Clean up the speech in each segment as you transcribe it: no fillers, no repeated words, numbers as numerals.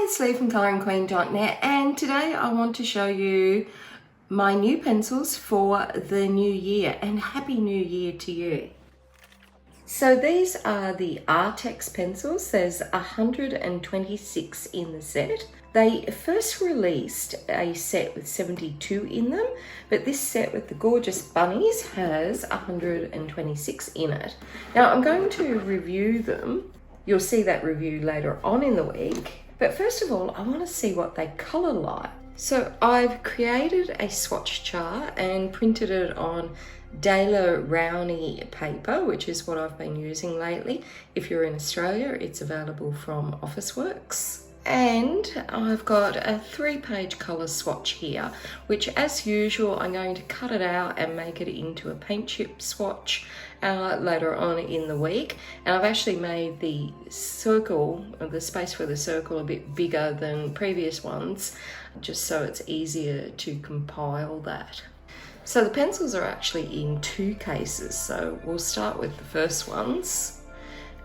it's Lee from coloringqueen.net, and today I want to show you my new pencils for the new year, and Happy New Year to you. So these are the Arrtx pencils. There's 126 in the set. They first released a set with 72 in them, but this set with the gorgeous bunnies has 126 in it. Now I'm going to review them. You'll see that review later on in the week. But first of all, I want to see what they colour like. So I've created a swatch chart and printed it on Daler Rowney paper, which is what I've been using lately. If you're in Australia, it's available from Officeworks. And I've got a 3-page colour swatch here, which as usual, I'm going to cut it out and make it into a paint chip swatch later on in the week. And I've actually made the circle, the space for the circle, a bit bigger than previous ones, just so it's easier to compile that. So the pencils are actually in 2 cases, so we'll start with the first ones.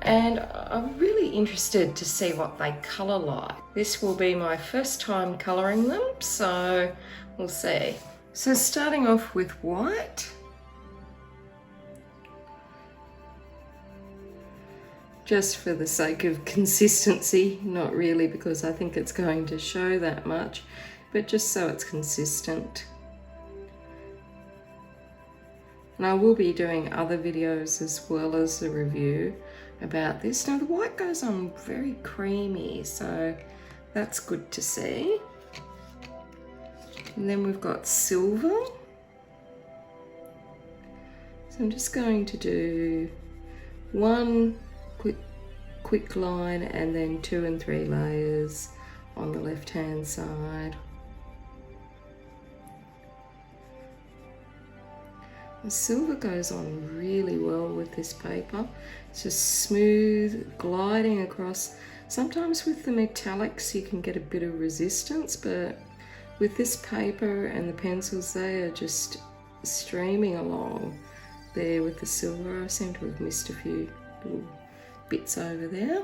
And I'm really interested to see what they colour like. This will be my first time colouring them, so we'll see. So starting off with white. Just for the sake of consistency, not really because I think it's going to show that much, but just so it's consistent. And I will be doing other videos as well as a review about this. Now the white goes on very creamy, so that's good to see. And then we've got silver. So I'm just going to do one quick line and then 2 and 3 layers on the left hand side. The silver goes on really well with this paper. It's just smooth, gliding across. Sometimes with the metallics you can get a bit of resistance, but with this paper and the pencils, they are just streaming along there with the silver. I seem to have missed a few little bits over there.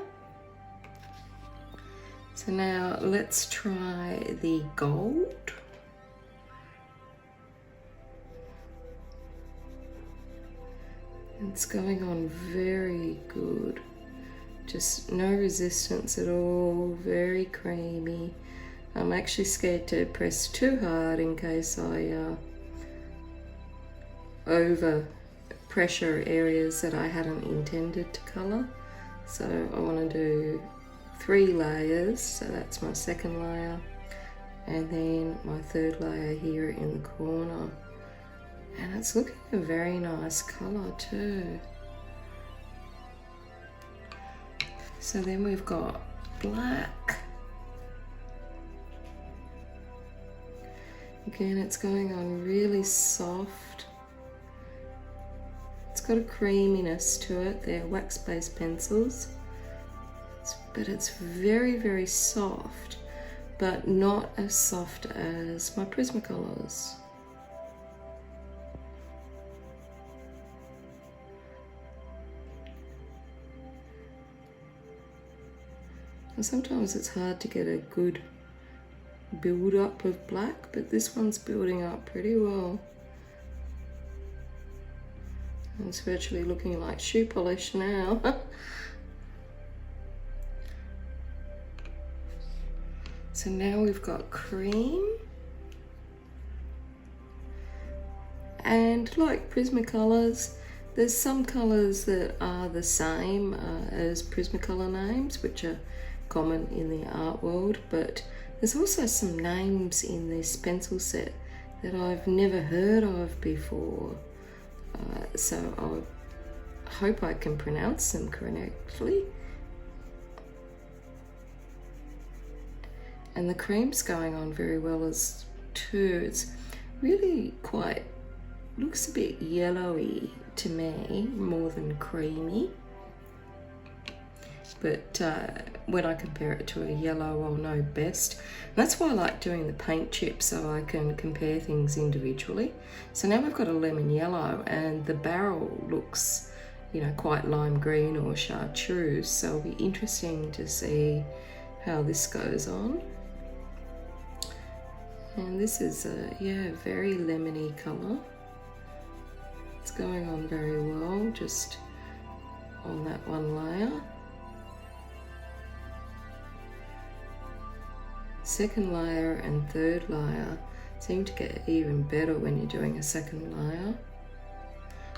So now let's try the gold. It's going on very good, just no resistance at all, very creamy. I'm actually scared to press too hard in case I over pressure areas that I hadn't intended to colour. So I want to do 3 layers, so that's my second layer, and then my 3rd layer here in the corner. And it's looking a very nice colour too. So then we've got black. Again, it's going on really soft. It's got a creaminess to it. They're wax-based pencils. But it's very, very soft, but not as soft as my Prismacolors. And sometimes it's hard to get a good build up of black, but this one's building up pretty well. It's virtually looking like shoe polish now. So now we've got cream. And like Prismacolors, there's some colours that are the same as Prismacolor names, which are common in the art world, but there's also some names in this pencil set that I've never heard of before. So I hope I can pronounce them correctly. And the cream's going on very well as too. It's really quite, looks a bit yellowy to me, more than creamy. But when I compare it to a yellow, I'll know best. And that's why I like doing the paint chip, so I can compare things individually. So now we've got a lemon yellow, and the barrel looks, you know, quite lime green or chartreuse. So it'll be interesting to see how this goes on. And this is a, yeah, very lemony colour. It's going on very well, just on that one layer. Second layer and third layer seem to get even better when you're doing a second layer.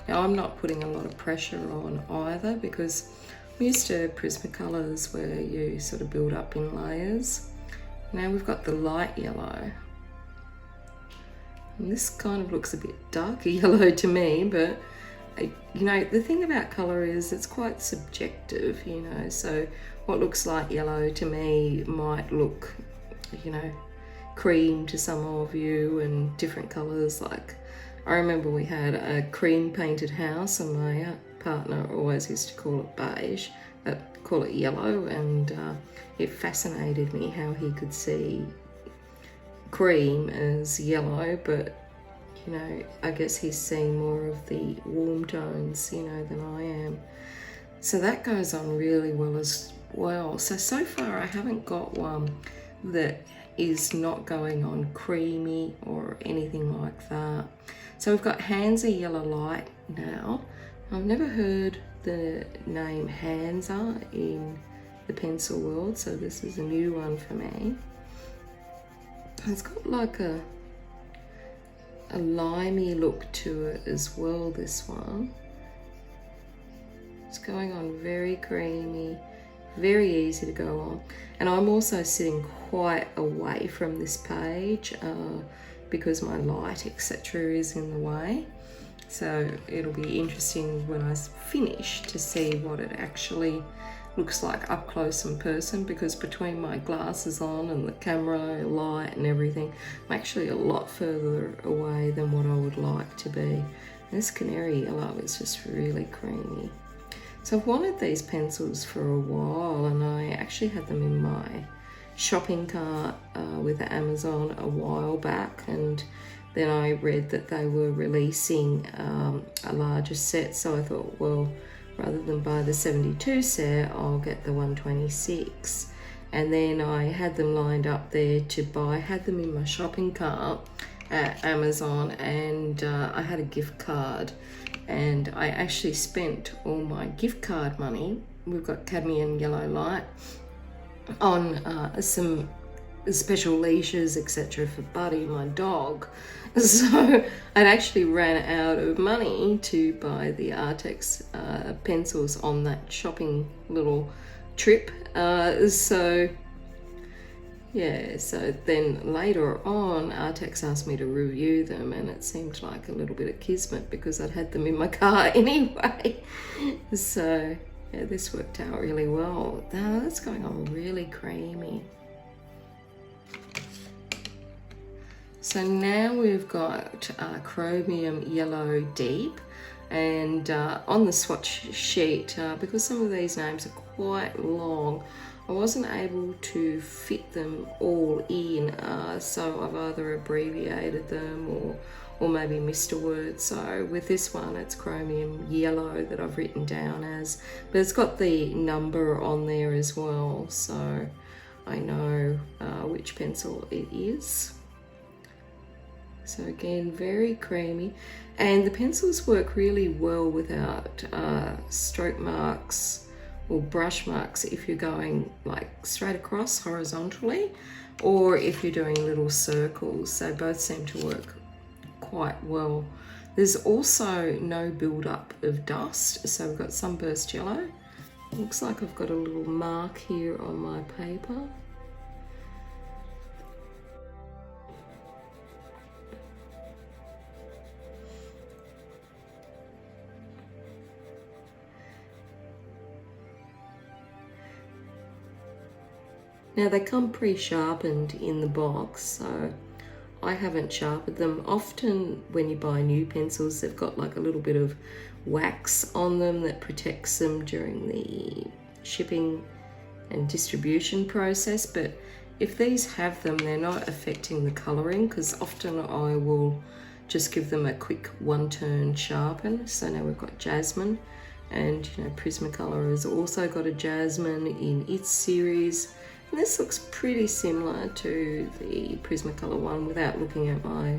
Now I'm not putting a lot of pressure on either because I'm used to Prismacolors where you sort of build up in layers. Now we've got the light yellow. And this kind of looks a bit darker yellow to me, but you know, the thing about colour is it's quite subjective, you know, so what looks like yellow to me might look, you know, cream to some of you, and different colours. Like I remember we had a cream painted house and my partner always used to call it beige, but call it yellow, and it fascinated me how he could see cream as yellow, but you know, I guess he's seeing more of the warm tones, you know, than I am. So that goes on really well as well. So far I haven't got one that is not going on creamy or anything like that. So we've got Hansa Yellow Light now. I've never heard the name Hansa in the pencil world, so this is a new one for me. It's got like a limey look to it as well, this one. It's going on very creamy, very easy to go on. And I'm also sitting quite away from this page because my light, etc., is in the way. So it'll be interesting when I finish to see what it actually looks like up close in person, because between my glasses on and the camera light and everything, I'm actually a lot further away than what I would like to be. This canary yellow is just really creamy. So I've wanted these pencils for a while, and I actually had them in my shopping cart with Amazon a while back, and then I read that they were releasing a larger set, so I thought, well, rather than buy the 72 set, I'll get the 126. And then I had them lined up there to buy, had them in my shopping cart at Amazon, and I had a gift card, and I actually spent all my gift card money, we've got cadmium yellow light, on some special leashes, etc., for Buddy, my dog. So I'd actually ran out of money to buy the Arrtx pencils on that shopping little trip. So yeah, so then later on, Arrtx asked me to review them, and it seemed like a little bit of kismet because I'd had them in my car anyway. So yeah, this worked out really well. Now that's going on really creamy. So now we've got chromium yellow deep, and on the swatch sheet, because some of these names are quite long, I wasn't able to fit them all in, so I've either abbreviated them or maybe missed a word. So with this one, it's chromium yellow that I've written down as, but it's got the number on there as well, so I know which pencil it is. So again, very creamy, and the pencils work really well without stroke marks or brush marks if you're going like straight across horizontally, or if you're doing little circles. They both seem to work quite well. There's also no build-up of dust, so we've got sunburst yellow. Looks like I've got a little mark here on my paper. Now they come pre-sharpened in the box, so I haven't sharpened them. Often when you buy new pencils, they've got like a little bit of wax on them that protects them during the shipping and distribution process, but if these have them, they're not affecting the colouring, because often I will just give them a quick one-turn sharpen. So now we've got jasmine, and you know, Prismacolor has also got a jasmine in its series, And this looks pretty similar to the Prismacolor one without looking at my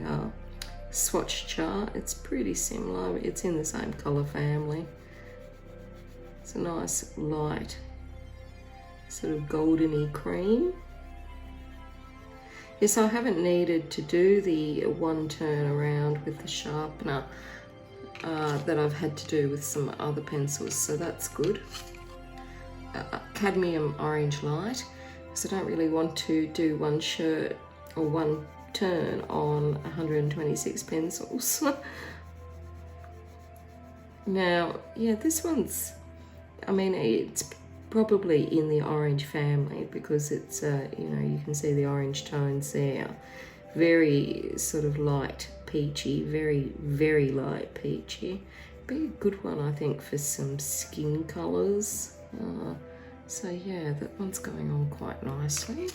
swatch chart. It's pretty similar. It's in the same color family. It's a nice light sort of goldeny cream. Yes, I haven't needed to do the one turn around with the sharpener that I've had to do with some other pencils, so that's good. Cadmium orange light, because I don't really want to do one shirt or one turn on 126 pencils. Now, yeah, this one's, I mean, it's probably in the orange family because it's, you know, you can see the orange tones there. Very sort of light peachy, very, very light peachy. Be a good one, I think, for some skin colours. So yeah, that one's going on quite nicely.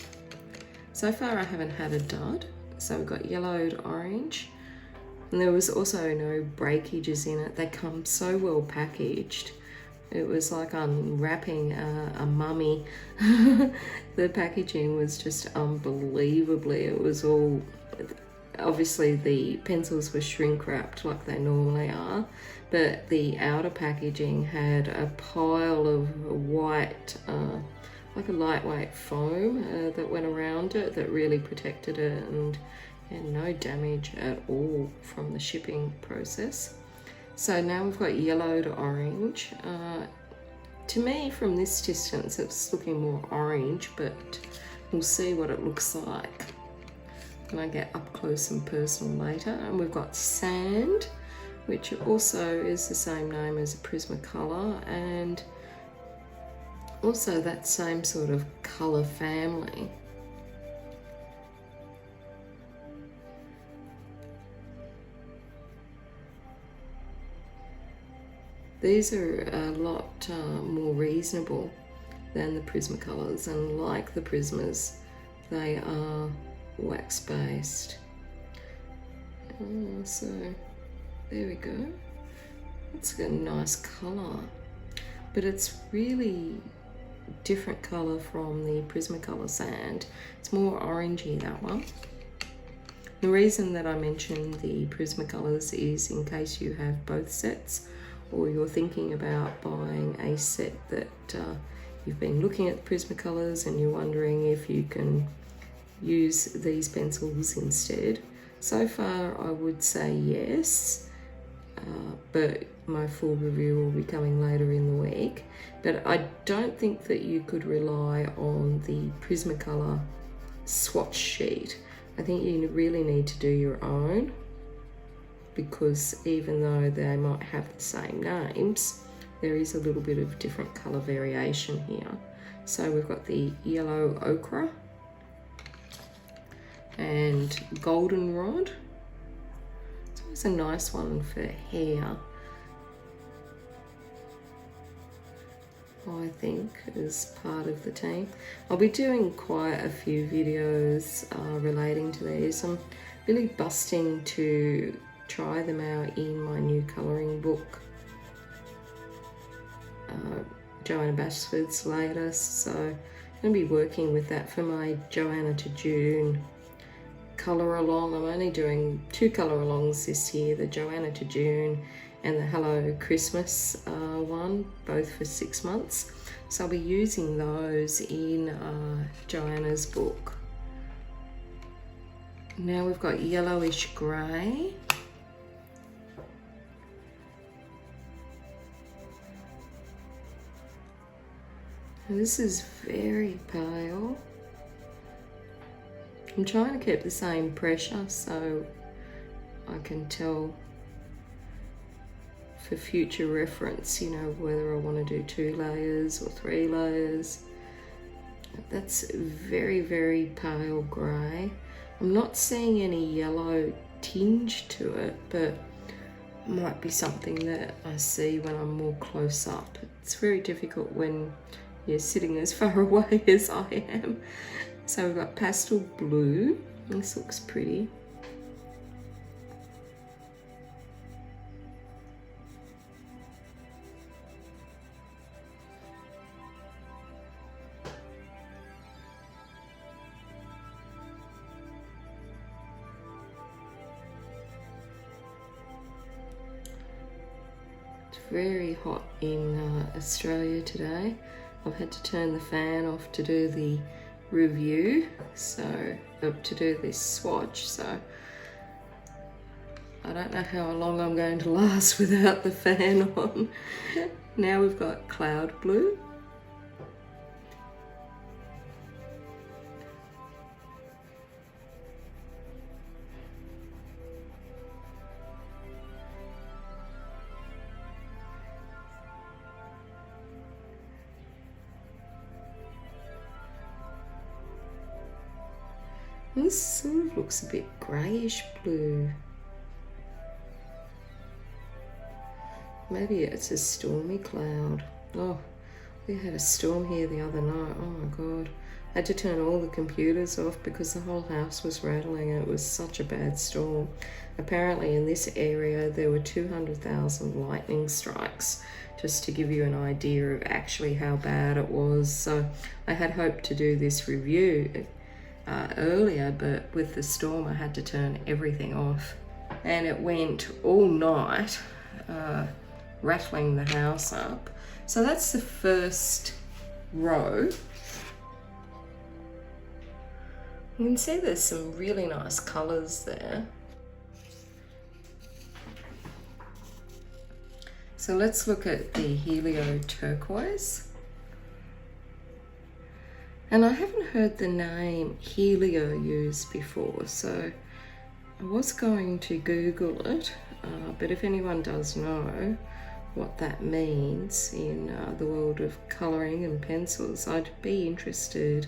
So far I haven't had a dud. So we've got yellowed orange. And there was also no breakages in it. They come so well packaged. It was like unwrapping a mummy. The packaging was just unbelievably, it was all, obviously the pencils were shrink wrapped like they normally are, but the outer packaging had a pile of white, like a lightweight foam that went around it that really protected it, and no damage at all from the shipping process. So now we've got yellowed orange. To me, from this distance, it's looking more orange, but we'll see what it looks like when I get up close and personal later. And we've got sand, which also is the same name as a Prismacolor, and also that same sort of color family. These are a lot more reasonable than the Prismacolors, and like the Prismas, they are wax based. So there we go. It's got a nice colour, but it's really different colour from the Prismacolor sand. It's more orangey, that one. The reason that I mentioned the Prismacolors is in case you have both sets, or you're thinking about buying a set that you've been looking at the Prismacolors and you're wondering if you can use these pencils instead. So far I would say yes, but my full review will be coming later in the week. But I don't think that you could rely on the Prismacolor swatch sheet. I think you really need to do your own, because even though they might have the same names, there is a little bit of different colour variation here. So we've got the yellow ochre and goldenrod. It's always a nice one for hair, I think, as part of the team. I'll be doing quite a few videos relating to these. I'm really busting to try them out in my new colouring book, Joanna Bashford's latest, so I'm going to be working with that for my Joanna to June colour along. I'm only doing 2 colour alongs this year, the Joanna to June and the Hello Christmas one, both for 6 months. So I'll be using those in Joanna's book. Now we've got yellowish grey. This is very pale. I'm trying to keep the same pressure so I can tell for future reference, you know, whether I want to do 2 layers or 3 layers. That's very, very pale grey. I'm not seeing any yellow tinge to it, but it might be something that I see when I'm more close up. It's very difficult when you're sitting as far away as I am. So we've got pastel blue. This looks pretty. very hot in Australia today. I've had to turn the fan off to do the review, so to do this swatch, so I don't know how long I'm going to last without the fan on. Now we've got cloud blue. This sort of looks a bit greyish blue. Maybe it's a stormy cloud. Oh, we had a storm here the other night. Oh my God. I had to turn all the computers off because the whole house was rattling. It was such a bad storm. Apparently in this area there were 200,000 lightning strikes, just to give you an idea of actually how bad it was. So I had hoped to do this review earlier, but with the storm I had to turn everything off, and it went all night rattling the house up. So that's the first row. You can see there's some really nice colours there. So let's look at the Helio Turquoise. And I haven't heard the name Helio used before, so I was going to Google it, but if anyone does know what that means in the world of colouring and pencils, I'd be interested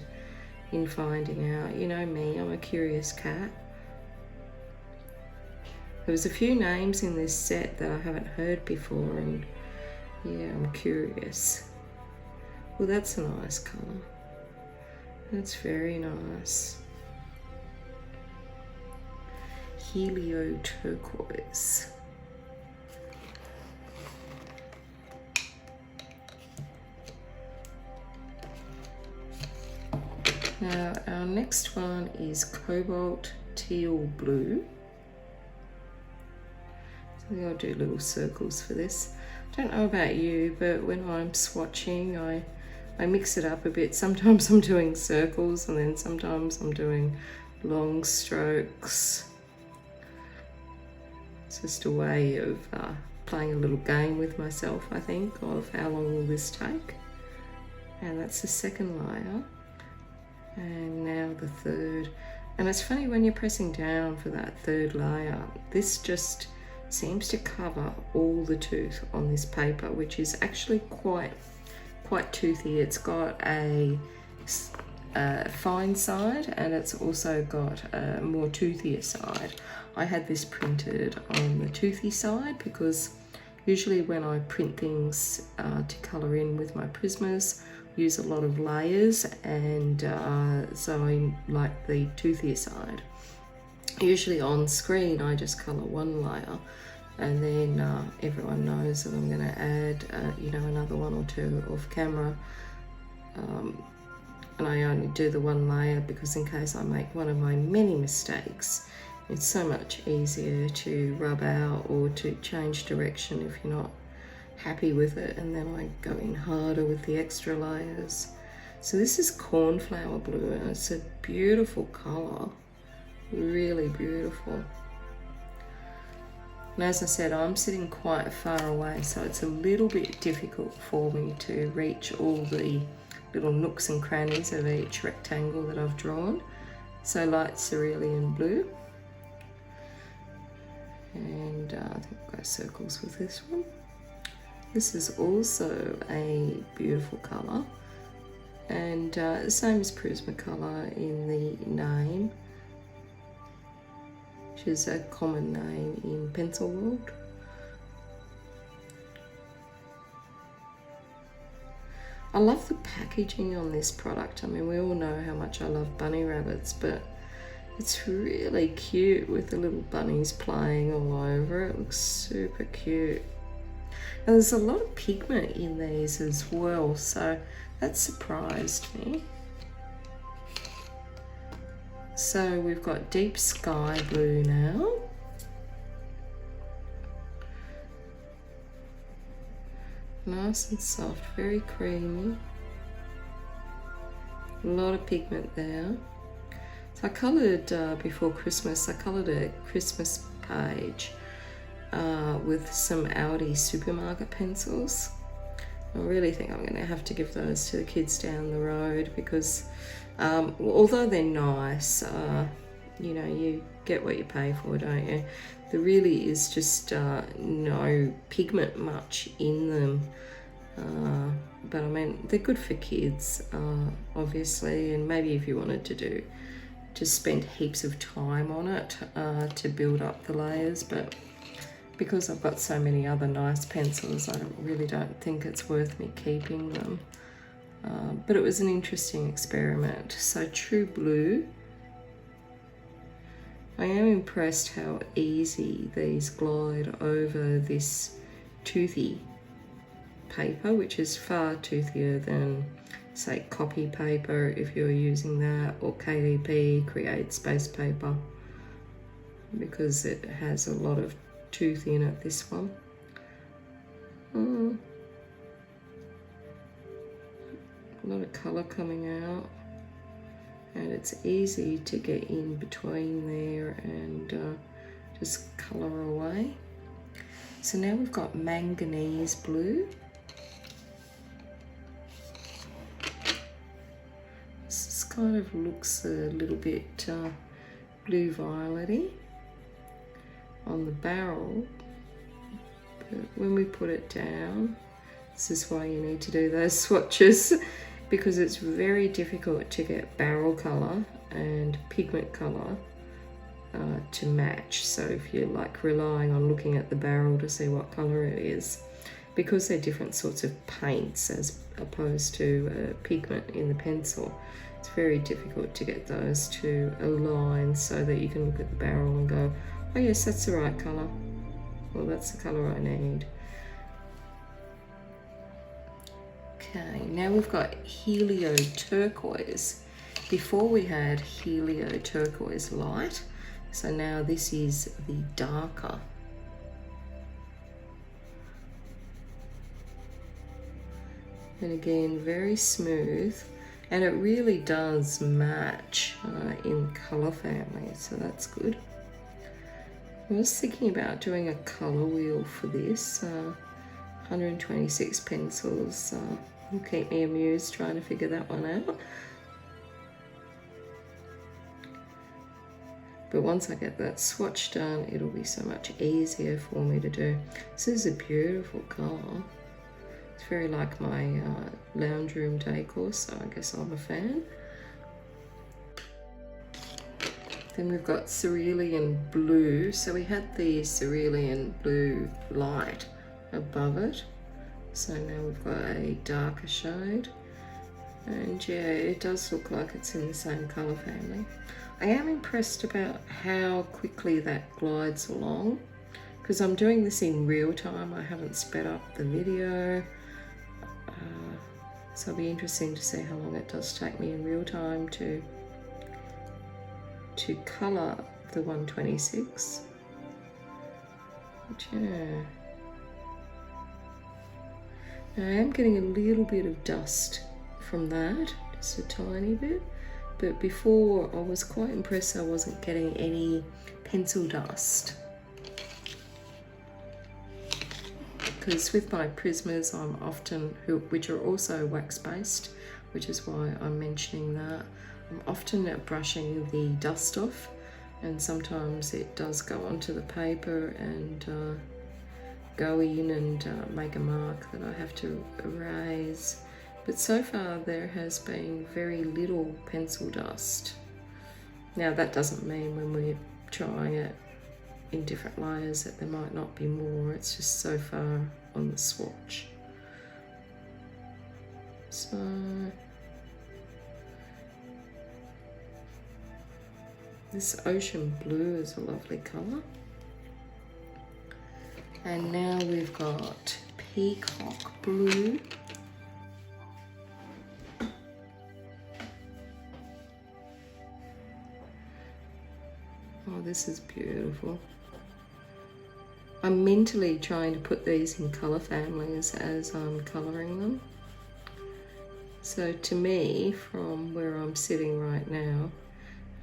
in finding out. You know me, I'm a curious cat. There was a few names in this set that I haven't heard before, and yeah, I'm curious. Well, that's a nice colour. That's very nice. Helio Turquoise. Now our next one is Cobalt Teal Blue. So I'll do little circles for this. I don't know about you, but when I'm swatching, I mix it up a bit. Sometimes I'm doing circles and then sometimes I'm doing long strokes. It's just a way of playing a little game with myself, I think, of how long will this take. And that's the second layer. And now the third. And it's funny when you're pressing down for that third layer, this just seems to cover all the tooth on this paper, which is actually quite toothy. It's got a fine side and it's also got a more toothier side. I had this printed on the toothy side because usually when I print things to colour in with my Prismas, I use a lot of layers, and so I like the toothier side. Usually on screen I just colour one layer, and then everyone knows that I'm going to add you know, another one or two off camera, and I only do the one layer because in case I make one of my many mistakes, it's so much easier to rub out or to change direction if you're not happy with it, and then I go in harder with the extra layers. So this is Cornflower Blue, and it's a beautiful colour, really beautiful. And as I said, I'm sitting quite far away, so it's a little bit difficult for me to reach all the little nooks and crannies of each rectangle that I've drawn. So light cerulean blue. And I think I'll go circles with this one. This is also a beautiful colour, and the same as Prismacolor in the name, which is a common name in pencil world. I love the packaging on this product. I mean, we all know how much I love bunny rabbits, but it's really cute with the little bunnies playing all over. It looks super cute. Now, there's a lot of pigment in these as well, so that surprised me. So we've got deep sky blue now. Nice and soft, very creamy. A lot of pigment there. So I coloured before Christmas, I coloured a Christmas page with some Aldi supermarket pencils. I really think I'm going to have to give those to the kids down the road because although they're nice, you know, you get what you pay for, don't you? There really is just no pigment much in them. But I mean, they're good for kids, obviously, and maybe if you wanted to spend heaps of time on it to build up the layers, but because I've got so many other nice pencils, I really don't think it's worth me keeping them. But it was an interesting experiment. So True Blue. I am impressed how easy these glide over this toothy paper, which is far toothier than, say, copy paper if you're using that, or KDP, Create Space Paper, because it has a lot of tooth in it, this one. A lot of colour coming out, and it's easy to get in between there and just colour away. So now we've got Manganese Blue. This kind of looks a little bit blue violety on the barrel, but when we put it down, this is why you need to do those swatches, because it's very difficult to get barrel colour and pigment colour to match. So if you're like relying on looking at the barrel to see what colour it is, because they're different sorts of paints as opposed to pigment in the pencil, it's very difficult to get those to align so that you can look at the barrel and go, oh yes, that's the right colour. Well, that's the colour I need. Okay, now we've got Helio Turquoise. Before we had Helio Turquoise Light, so now this is the darker. And again, very smooth, and it really does match in colour family, so that's good. I was thinking about doing a colour wheel for this. 126 pencils will keep me amused trying to figure that one out. But once I get that swatch done, it'll be so much easier for me to do. This is a beautiful colour. It's very like my lounge room decor, so I guess I'm a fan. Then we've got Cerulean Blue. So we had the Cerulean Blue light above it. So now we've got a darker shade. And yeah, it does look like it's in the same colour family. I am impressed about how quickly that glides along, because I'm doing this in real time. I haven't sped up the video. So it'll be interesting to see how long it does take me in real time to colour the 126. But yeah. Now I am getting a little bit of dust from that, just a tiny bit. But before, I was quite impressed I wasn't getting any pencil dust. Because with my Prismas, I'm often, which are also wax-based, which is why I'm mentioning that, I'm often brushing the dust off, and sometimes it does go onto the paper and go in and make a mark that I have to erase. But so far there has been very little pencil dust. Now that doesn't mean when we're trying it in different layers that there might not be more, it's just so far on the swatch. So this Ocean Blue is a lovely colour. And now we've got Peacock Blue. Oh, this is beautiful. I'm mentally trying to put these in colour families as I'm colouring them. So to me, from where I'm sitting right now,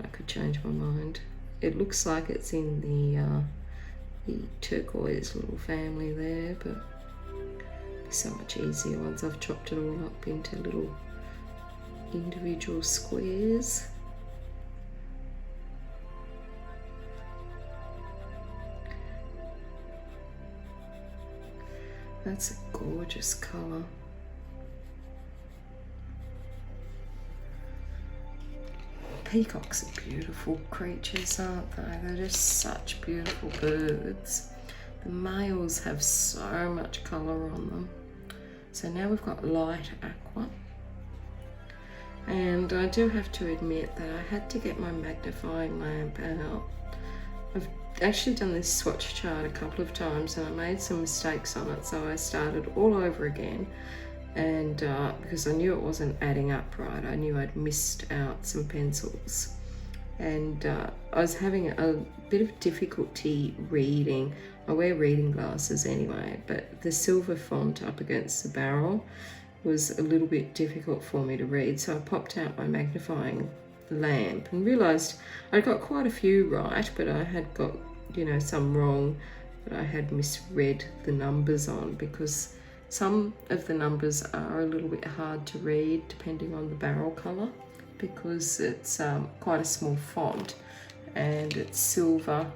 I could change my mind. It looks like it's in the turquoise little family there, but it'll be so much easier once I've chopped it all up into little individual squares. That's a gorgeous colour. Peacocks are beautiful creatures, aren't they? They're just such beautiful birds. The males have so much colour on them. So now we've got light aqua. And I do have to admit that I had to get my magnifying lamp out. I've actually done this swatch chart a couple of times and I made some mistakes on it, so I started all over again. And because I knew it wasn't adding up right, I knew I'd missed out some pencils. And I was having a bit of difficulty reading. I wear reading glasses anyway, but the silver font up against the barrel was a little bit difficult for me to read. So I popped out my magnifying lamp and realised I'd got quite a few right, but I had got, you know, some wrong that I had misread the numbers on, because some of the numbers are a little bit hard to read depending on the barrel colour, because it's quite a small font and it's silver.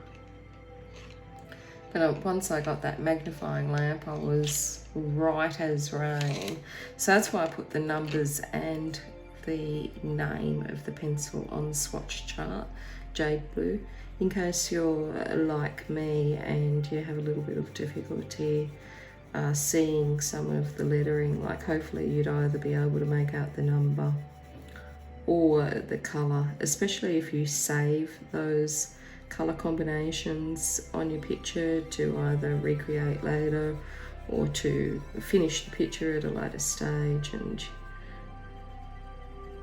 But once I got that magnifying lamp, I was right as rain. So that's why I put the numbers and the name of the pencil on the swatch chart, Jade Blue, in case you're like me and you have a little bit of difficulty seeing some of the lettering. Like, hopefully you'd either be able to make out the number or the colour, especially if you save those colour combinations on your picture to either recreate later or to finish the picture at a later stage, and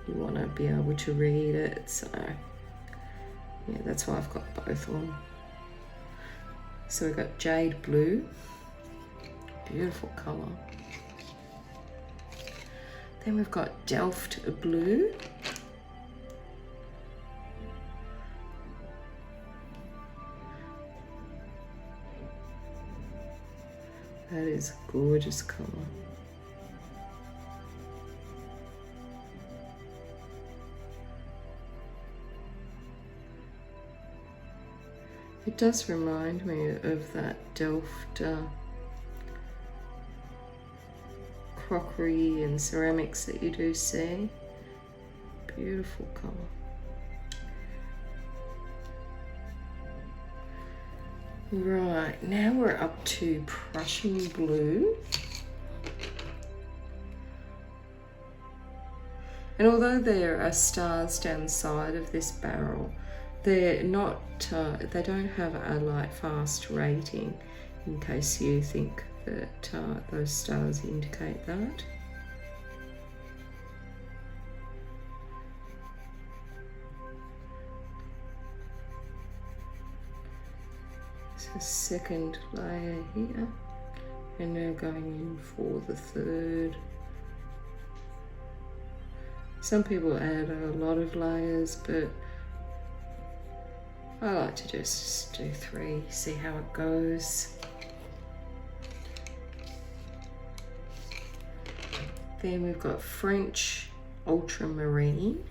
you want to be able to read it. So yeah, that's why I've got both on. So we've got Jade Blue, beautiful colour. Then we've got Delft Blue. That is a gorgeous colour. It does remind me of that Delft crockery and ceramics that you do see. Beautiful colour. Right, now we're up to Prussian Blue. And although there are stars down the side of this barrel, they're not, they don't have a light fast rating, in case you think that those stars indicate that. So second layer here, and now going in for the third. Some people add a lot of layers, but I like to just do 3, see how it goes. Then we've got French Ultramarine,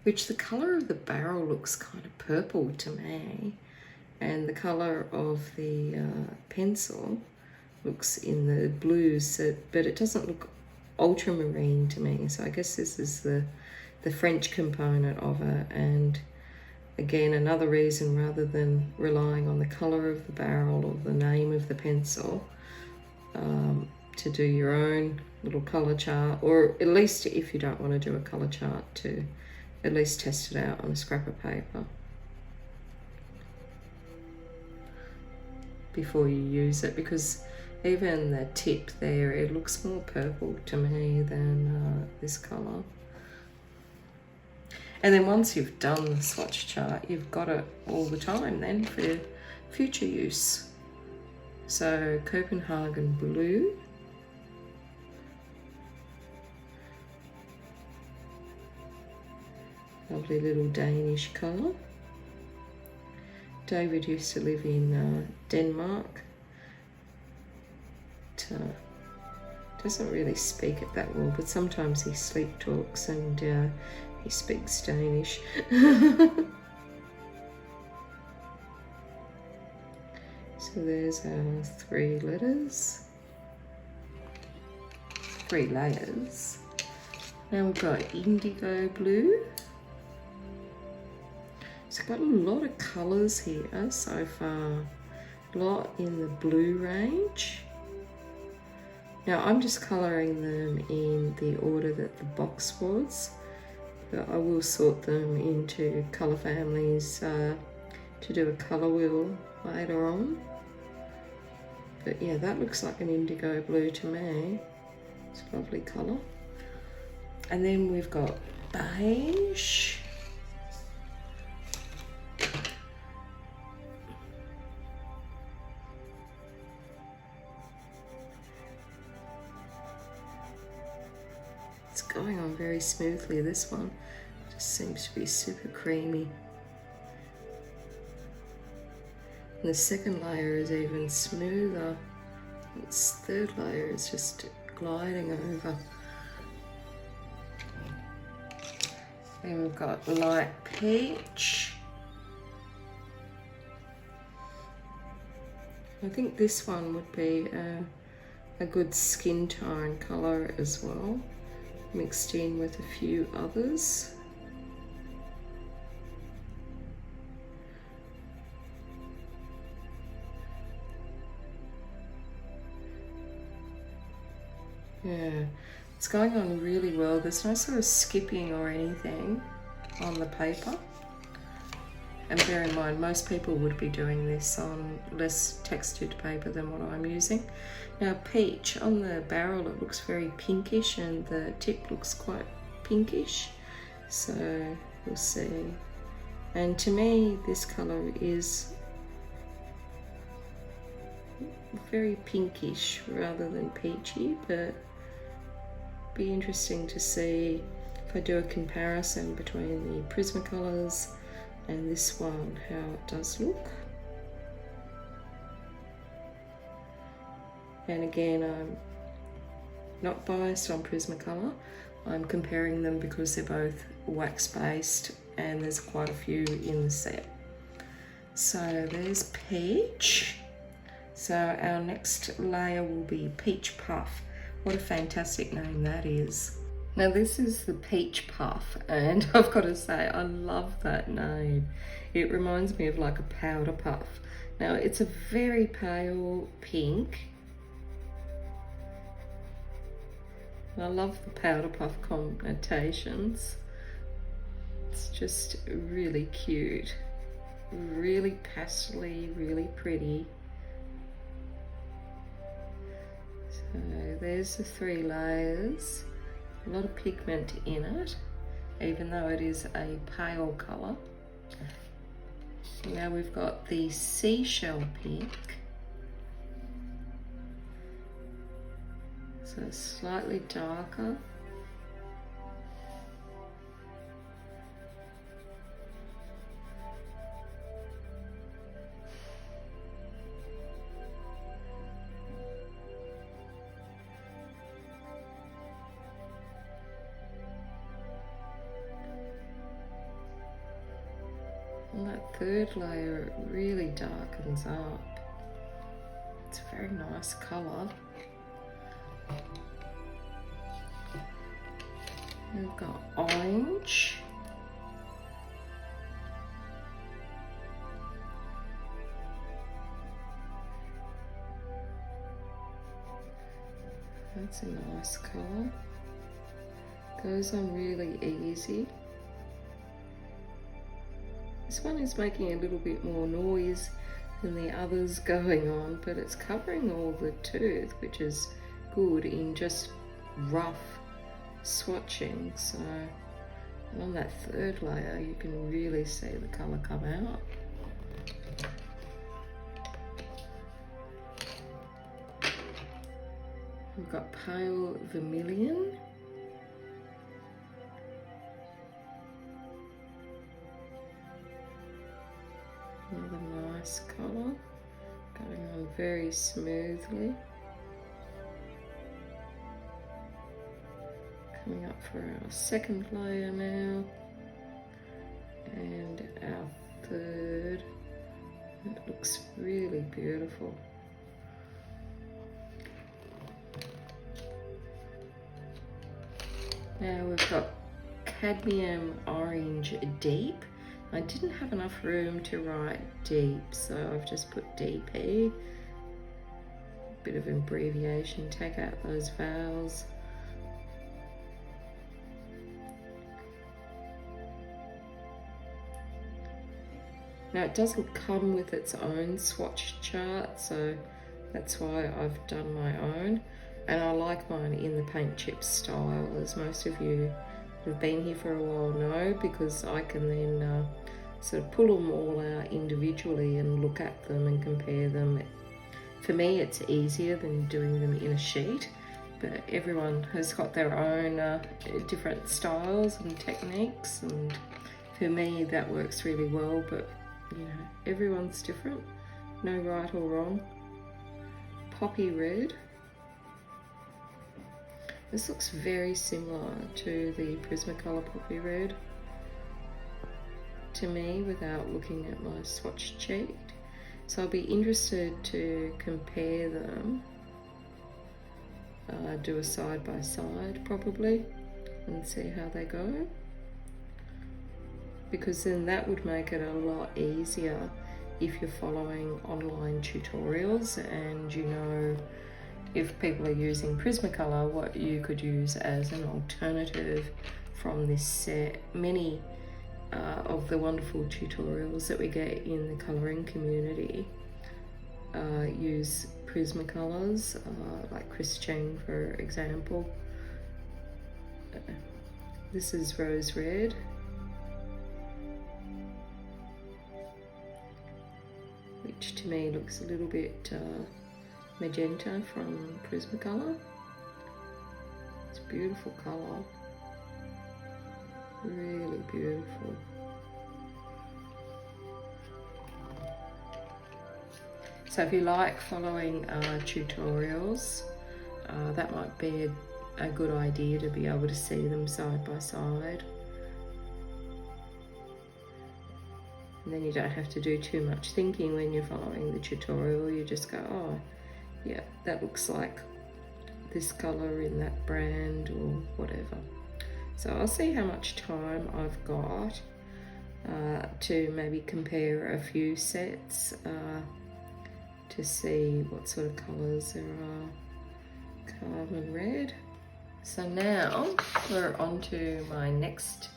which the colour of the barrel looks kind of purple to me, and the colour of the pencil looks in the blues, so, but it doesn't look ultramarine to me. So I guess this is the French component of it. And again, another reason, rather than relying on the colour of the barrel or the name of the pencil, to do your own little colour chart, or at least if you don't want to do a colour chart, to at least test it out on a scrap of paper before you use it, because even the tip there, it looks more purple to me than this colour. And then once you've done the swatch chart, you've got it all the time then for future use. So Copenhagen blue. Lovely little Danish colour. David used to live in Denmark. Doesn't really speak it that well, but sometimes he sleep talks and he speaks Danish. So there's our 3 letters, 3 layers. Now we've got indigo blue. It's got a lot of colours here so far, a lot in the blue range. Now I'm just colouring them in the order that the box was, but I will sort them into colour families to do a colour wheel later on. But yeah, that looks like an indigo blue to me. It's a lovely colour. And then we've got beige. It's going on very smoothly, this one. Just seems to be super creamy. And the second layer is even smoother. This third layer is just gliding over. Then we've got light peach. I think this one would be a good skin tone colour as well, mixed in with a few others. Yeah, it's going on really well. There's no sort of skipping or anything on the paper. And bear in mind, most people would be doing this on less textured paper than what I'm using. Now peach, on the barrel it looks very pinkish and the tip looks quite pinkish. So we'll see. And to me, this colour is very pinkish rather than peachy, but be interesting to see if I do a comparison between the Prismacolors and this one, how it does look. And again, I'm not biased on Prismacolor. I'm comparing them because they're both wax based and there's quite a few in the set. So there's peach. So our next layer will be peach puff. What a fantastic name that is. Now this is the peach puff, and I've got to say I love that name. It reminds me of like a powder puff. Now it's a very pale pink. I love the powder puff connotations. It's just really cute, really pastely, really pretty. So there's the 3 layers. A lot of pigment in it, even though it is a pale colour. Now we've got the seashell pink. So slightly darker. And that third layer really darkens up. It's a very nice colour. We've got orange. That's a nice colour. Goes on really easy. This one is making a little bit more noise than the others going on, but it's covering all the tooth, which is good in just rough swatching. So And on that third layer, you can really see the colour come out. We've got pale vermilion. Another nice colour, going on very smoothly. Coming up for our second layer now, and our third. It looks really beautiful. Now we've got cadmium orange deep. I didn't have enough room to write deep, so I've just put DP. Bit of abbreviation, take out those vowels. Now it doesn't come with its own swatch chart, so that's why I've done my own. And I like mine in the paint chip style, as most of you who've been here for a while know, because I can then sort of pull them all out individually and look at them and compare them. For me, it's easier than doing them in a sheet, but everyone has got their own different styles and techniques, and for me that works really well, but you know, everyone's different, no right or wrong. Poppy red. This looks very similar to the Prismacolor Poppy Red to me without looking at my swatch sheet. So I'll be interested to compare them, do a side by side probably, and see how they go. Because then that would make it a lot easier if you're following online tutorials and you know if people are using Prismacolor, what you could use as an alternative from this set. Many of the wonderful tutorials that we get in the colouring community use Prismacolors, like Chris Cheng for example. This is Rose Red. Which to me looks a little bit magenta from Prismacolor. It's a beautiful colour, really beautiful. So if you like following tutorials, that might be a good idea to be able to see them side by side. And then you don't have to do too much thinking when you're following the tutorial. You just go, oh, yeah, that looks like this colour in that brand or whatever. So I'll see how much time I've got to maybe compare a few sets to see what sort of colours there are. Carbon red. So now we're on to my next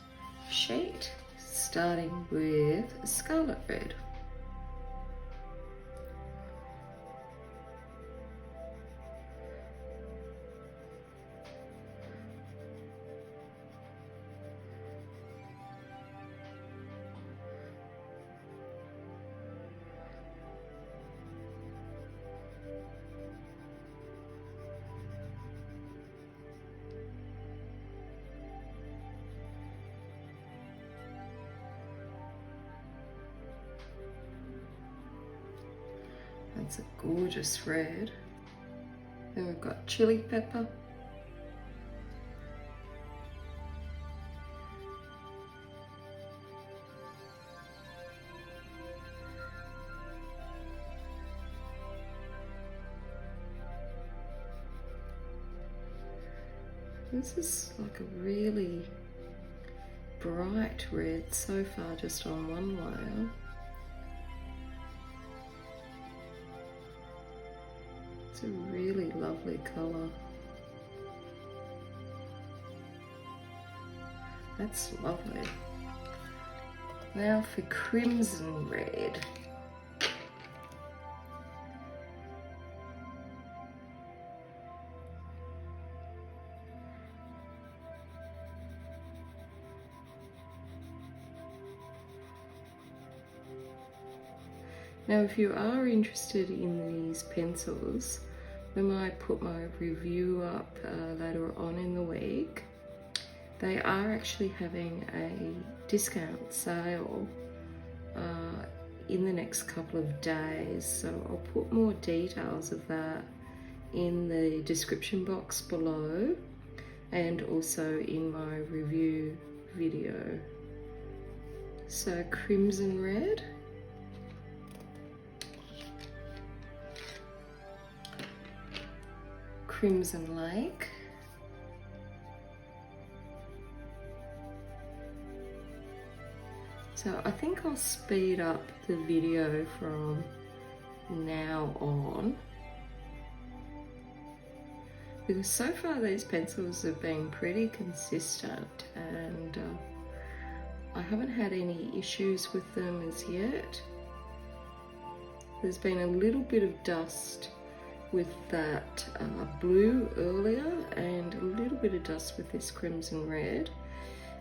sheet, starting with Scarlet Red. That's a gorgeous red. Then we've got chili pepper. This is like a really bright red so far, just on one layer. It's a really lovely colour. That's lovely. Now for crimson red. Now, if you are interested in these pencils, when I put my review up later on in the week, they are actually having a discount sale in the next couple of days. So I'll put more details of that in the description box below and also in my review video. So Crimson Red, Crimson Lake, so I think I'll speed up the video from now on, because so far these pencils have been pretty consistent and I haven't had any issues with them as yet. There's been a little bit of dust with that blue earlier and a little bit of dust with this Crimson Red,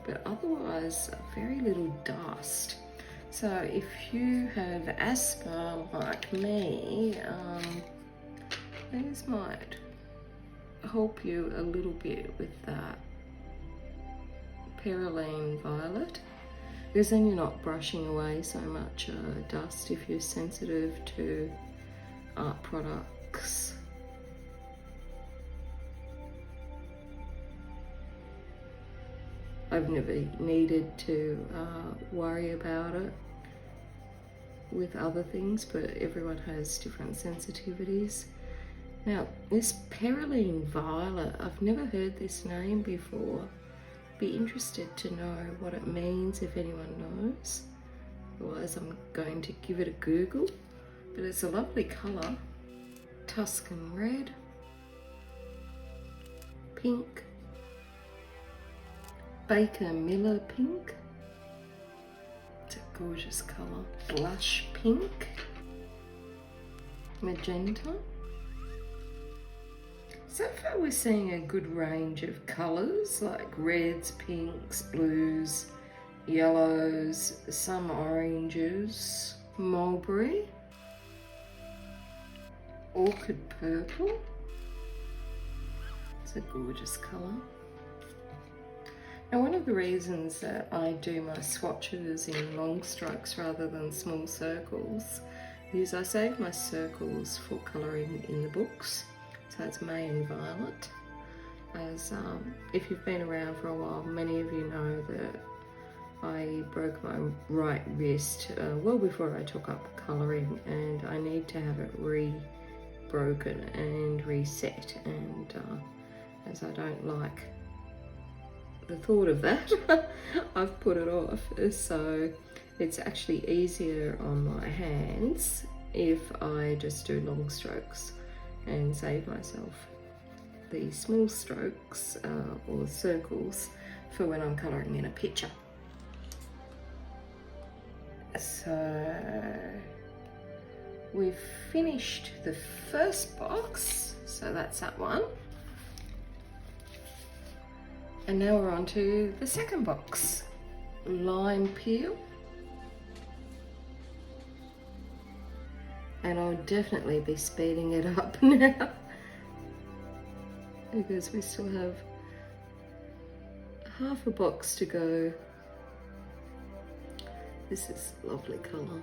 but otherwise very little dust. So if you have asthma like me, these might help you a little bit with that Perylene Violet, because then you're not brushing away so much dust if you're sensitive to art products. I've never needed to worry about it with other things, but everyone has different sensitivities. Now, this Perylene Violet, I've never heard this name before. Be interested to know what it means if anyone knows. Otherwise, I'm going to give it a Google, but it's a lovely colour. Tuscan Red, Pink, Baker Miller Pink, it's a gorgeous colour. Blush Pink, Magenta. So far we're seeing a good range of colours like reds, pinks, blues, yellows, some oranges, mulberry, orchid purple. It's a gorgeous colour. Now, one of the reasons that I do my swatches in long strokes rather than small circles is I save my circles for colouring in the books. So it's May and Violet. As if you've been around for a while, many of you know that I broke my right wrist well before I took up colouring, and I need to have it re-broken and reset, and as I don't like the thought of that, I've put it off. So it's actually easier on my hands if I just do long strokes and save myself the small strokes or circles for when I'm colouring in a picture. So we've finished the first box, so that's that one. And now we're on to the second box, Lime Peel. And I'll definitely be speeding it up now because we still have half a box to go. This is a lovely colour.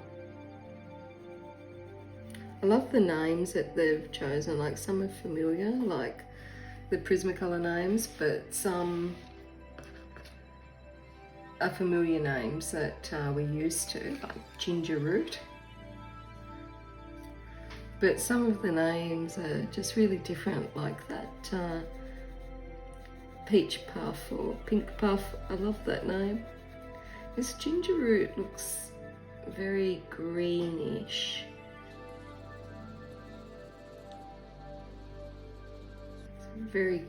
I love the names that they've chosen, like some are familiar, like the Prismacolor names, but some are familiar names that we're used to, like Ginger Root. But some of the names are just really different, like that Peach Puff or Pink Puff. I love that name. This Ginger Root looks very greenish. It's a very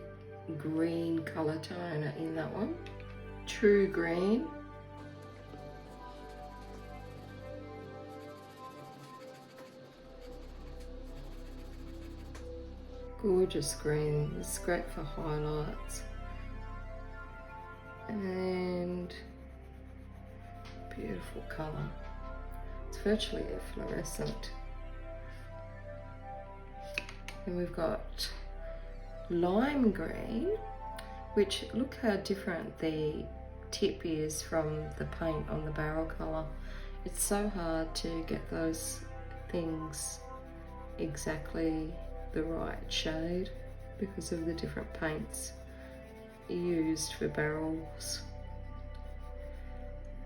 green colour tone in that one. True green. Gorgeous green. It's great for highlights. And beautiful colour. It's virtually a fluorescent. And we've got lime green, which look how different the tip is from the paint on the barrel colour. It's so hard to get those things exactly the right shade because of the different paints used for barrels.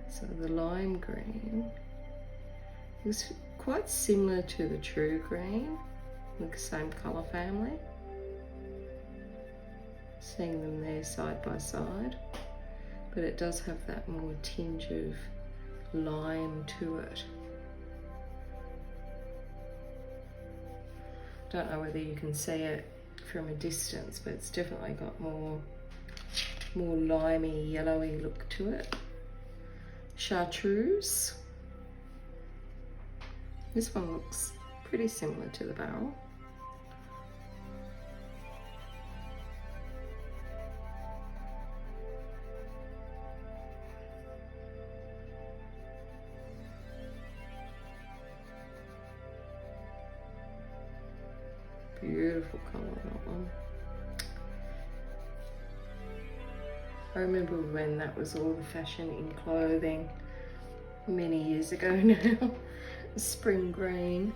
So the lime green is quite similar to the true green, the same colour family. Seeing them there side by side, but it does have that more tinge of lime to it. Don't know whether you can see it from a distance, but it's definitely got more limey, yellowy look to it. Chartreuse. This one looks pretty similar to the barrel. Beautiful colour, that one. I remember when that was all the fashion in clothing many years ago now. Spring green.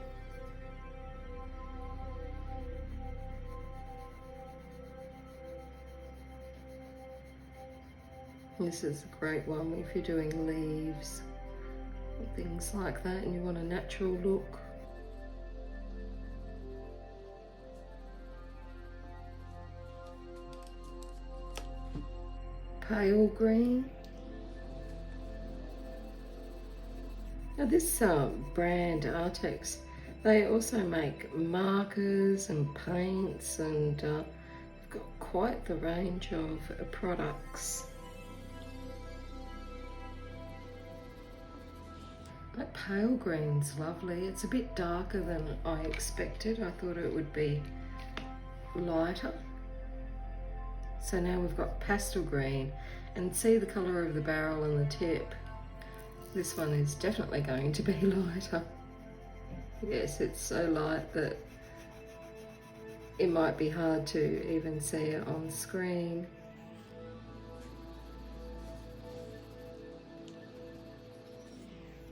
This is a great one if you're doing leaves or things like that and you want a natural look. Pale green. Now this brand Arrtx, they also make markers and paints, and they've got quite the range of products. That pale green's lovely. It's a bit darker than I expected. I thought it would be lighter. So now we've got pastel green, and see the colour of the barrel and the tip. This one is definitely going to be lighter. Yes, it's so light that it might be hard to even see it on screen.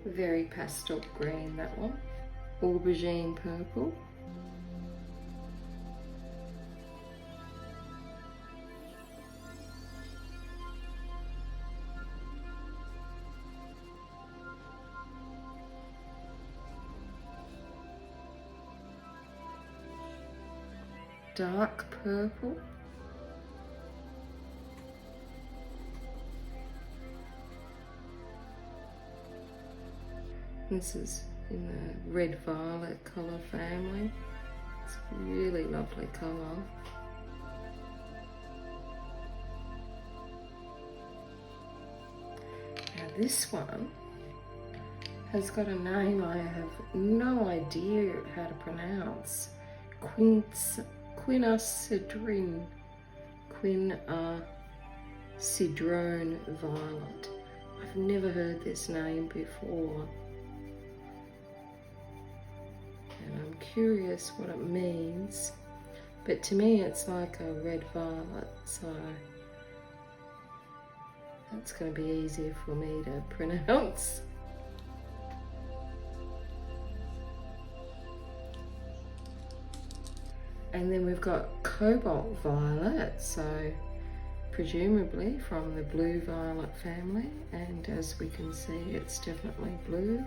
Very pastel green, that one. Aubergine purple. Dark purple. This is in the red violet colour family. It's a really lovely colour. Now this one has got a name I have no idea how to pronounce. Quinacedrone violet. I've never heard this name before, and I'm curious what it means, but to me it's like a red violet, so that's going to be easier for me to pronounce. And then we've got cobalt violet, so presumably from the blue violet family, and as we can see it's definitely blue.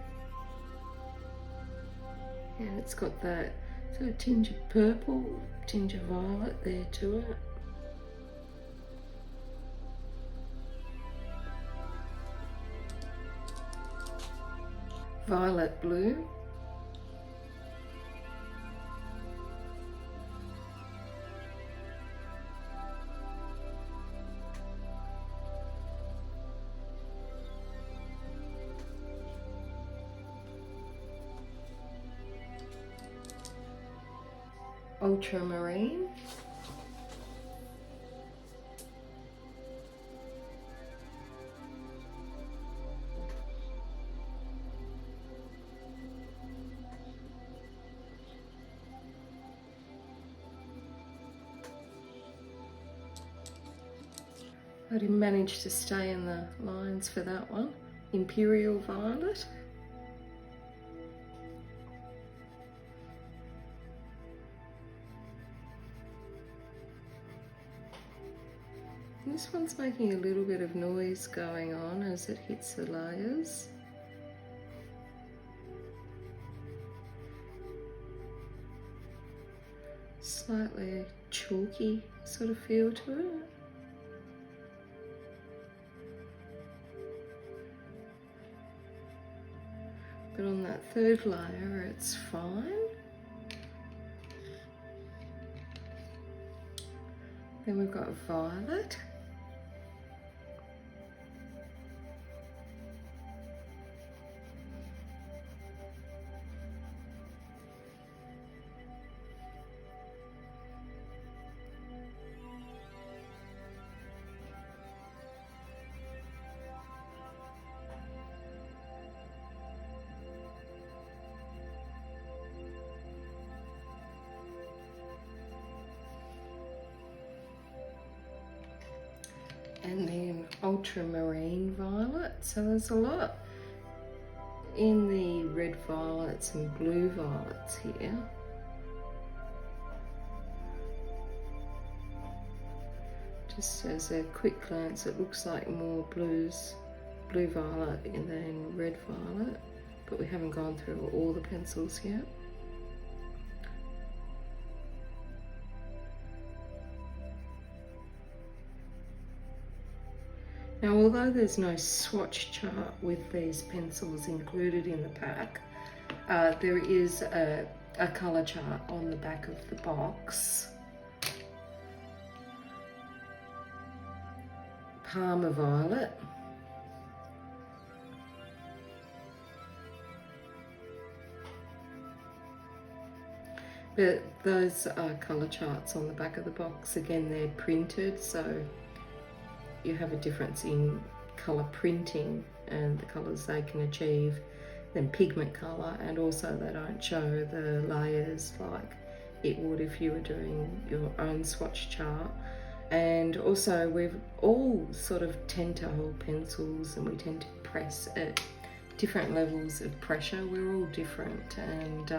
And it's got that sort of tinge of purple, tinge of violet there to it. Violet blue. Ultramarine. I didn't manage to stay in the lines for that one. Imperial Violet. This one's making a little bit of noise going on as it hits the layers. Slightly chalky sort of feel to it. But on that third layer, it's fine. Then we've got violet. And then ultramarine violet. So there's a lot in the red violets and blue violets here. Just as a quick glance, it looks like more blue violet and then red violet, but we haven't gone through all the pencils yet. Now, although there's no swatch chart with these pencils included in the pack, there is a colour chart on the back of the box. Parma Violet. But those are colour charts on the back of the box. Again, they're printed, so you have a difference in colour printing and the colours they can achieve than pigment colour, and also they don't show the layers like it would if you were doing your own swatch chart. And also we've all sort of tend to hold pencils and we tend to press at different levels of pressure. We're all different, and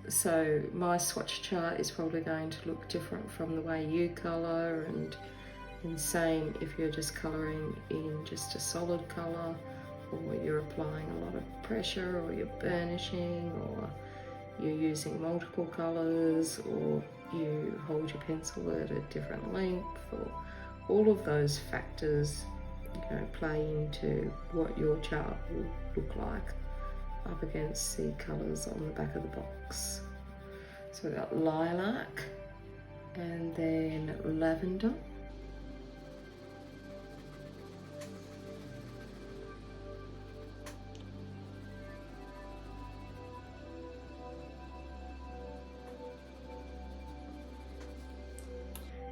so my swatch chart is probably going to look different from the way you colour, and same if you're just colouring in just a solid colour, or you're applying a lot of pressure, or you're burnishing, or you're using multiple colours, or you hold your pencil at a different length, or all of those factors, you know, play into what your chart will look like up against the colours on the back of the box. So we've got lilac and then lavender.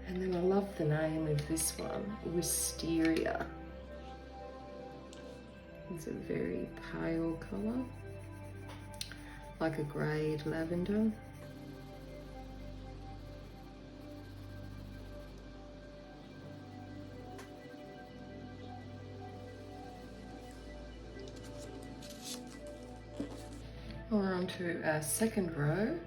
And then I love the name of this one, Wisteria. It's a very pale colour, like a greyed lavender. We're on to our second row.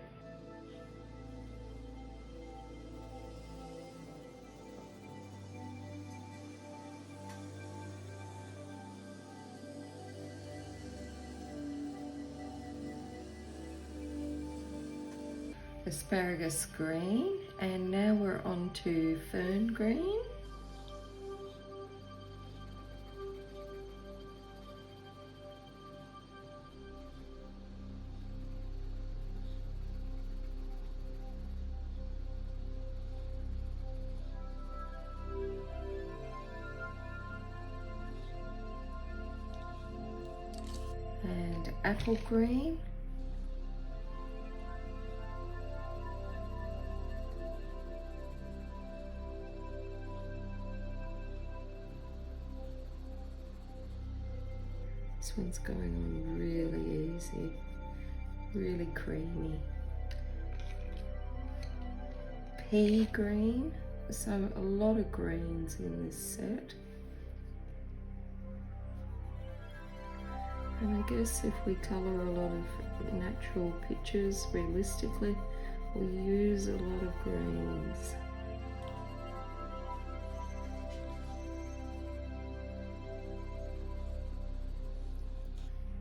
Asparagus green, and now we're on to fern green. And apple green. This one's going on really easy, really creamy. Pea green. So a lot of greens in this set. And I guess if we colour a lot of natural pictures realistically, we use a lot of greens.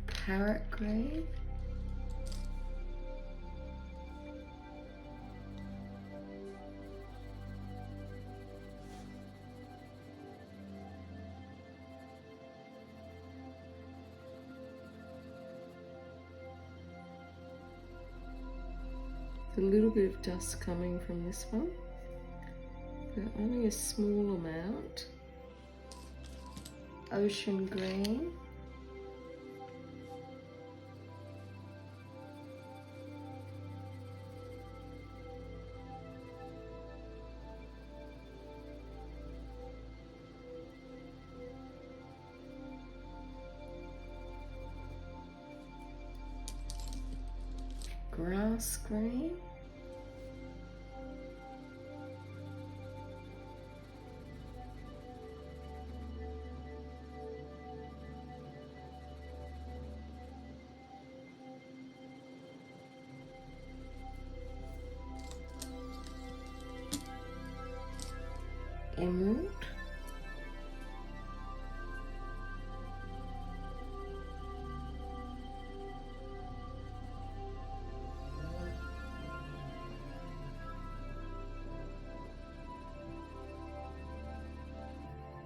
Parrot green. A little bit of dust coming from this one, but only a small amount. Ocean green. Grass green. Emerald.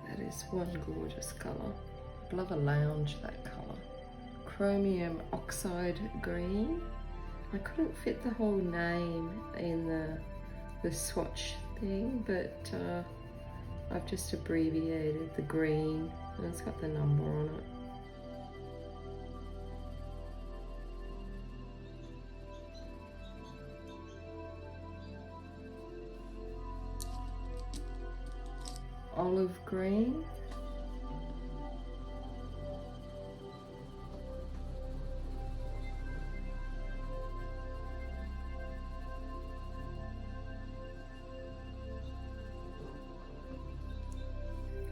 That is one gorgeous colour. I'd love a lounge that colour. Chromium oxide green. I couldn't fit the whole name in the swatch thing, but I've just abbreviated the green and it's got the number on it. Olive green.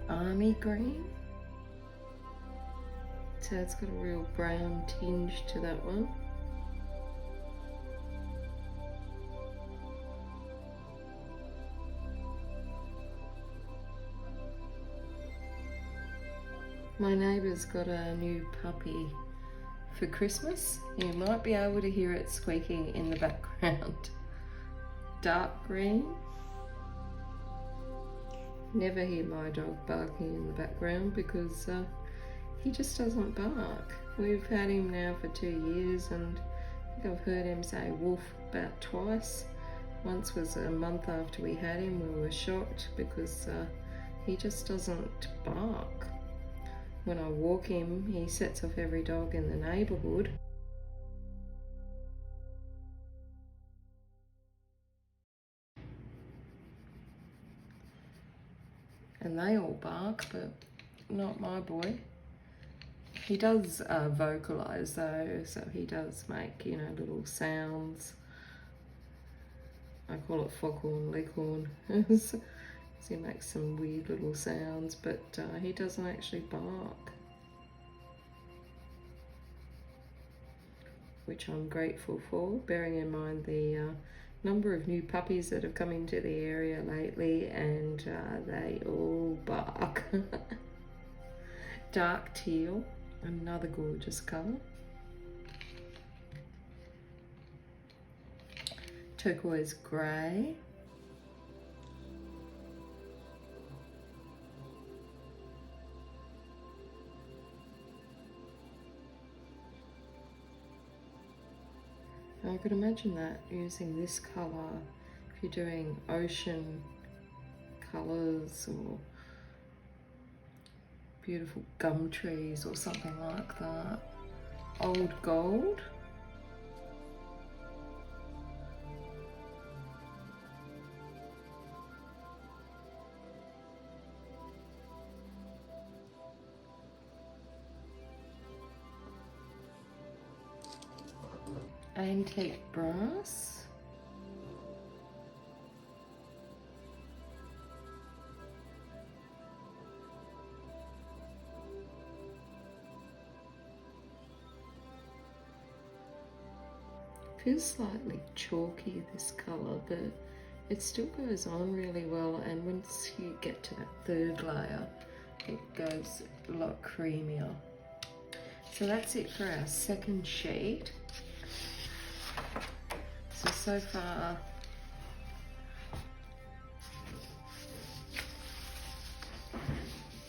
Army green. So it's got a real brown tinge to that one. My neighbour's got a new puppy for Christmas. You might be able to hear it squeaking in the background. Dark green. Never hear my dog barking in the background because he just doesn't bark. We've had him now for 2 years and I think I've heard him say woof about twice. Once was a month after we had him. We were shocked because he just doesn't bark. When I walk him, he sets off every dog in the neighbourhood. And they all bark, but not my boy. He does vocalise though, so he does make, you know, little sounds. I call it foghorn leghorn. So he makes some weird little sounds, but he doesn't actually bark. Which I'm grateful for, bearing in mind the number of new puppies that have come into the area lately, and they all bark. Dark teal, another gorgeous colour. Turquoise grey. I could imagine that using this colour if you're doing ocean colours or beautiful gum trees or something like that. Old gold. Antique brass. Feels slightly chalky, this colour, but it still goes on really well, and once you get to that third layer, it goes a lot creamier. So that's it for our second sheet. So far,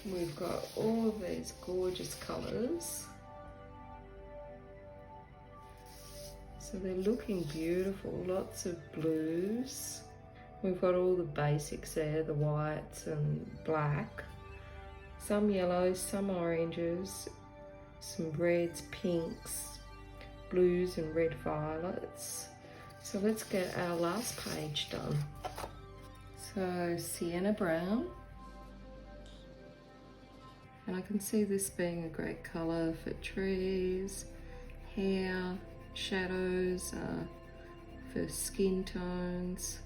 we've got all of these gorgeous colours. So they're looking beautiful, lots of blues. We've got all the basics there, the whites and black. Some yellows, some oranges, some reds, pinks, blues and red violets. So let's get our last page done. So sienna brown. And I can see this being a great colour for trees, hair, shadows, for skin tones.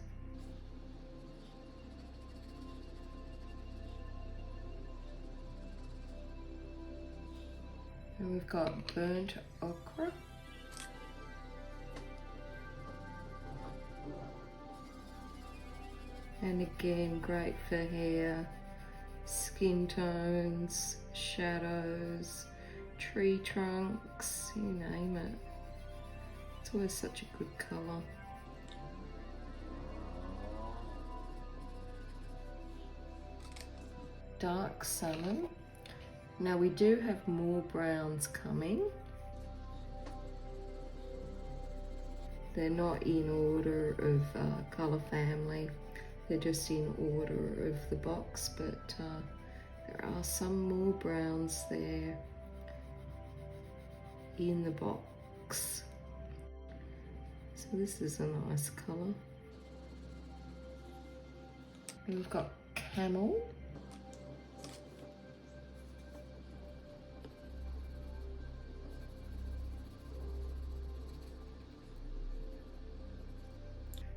And we've got burnt ochre. And again, great for hair, skin tones, shadows, tree trunks, you name it. It's always such a good colour. Dark salmon. Now we do have more browns coming. They're not in order of colour family. They're just in order of the box, but there are some more browns there in the box. So this is a nice colour. And we've got camel.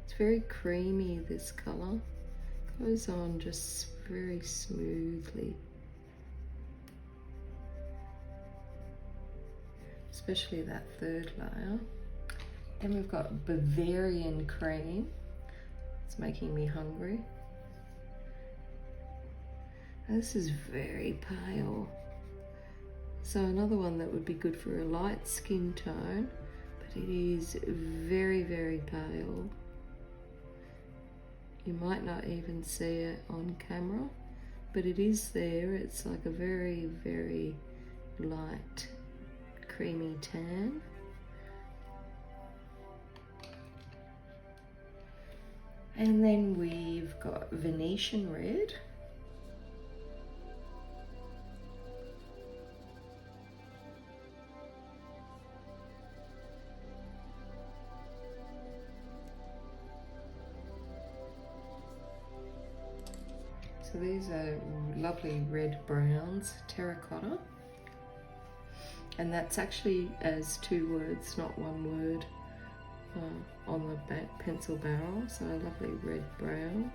It's very creamy, this colour. Goes on just very smoothly. Especially that third layer. Then we've got Bavarian cream. It's making me hungry. And this is very pale. So another one that would be good for a light skin tone, but it is very, very pale. You might not even see it on camera, but it is there. It's like a very, very light, creamy tan. And then we've got Venetian red. So these are lovely red browns, terracotta. And that's actually as 2 words, not 1 word. On the back pencil barrel, so a lovely red brown.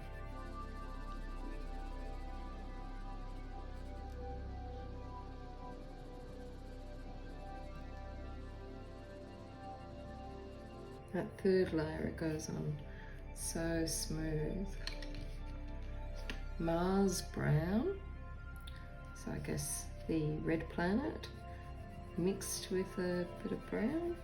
That third layer, it goes on so smooth. Mars brown, so I guess the red planet mixed with a bit of brown.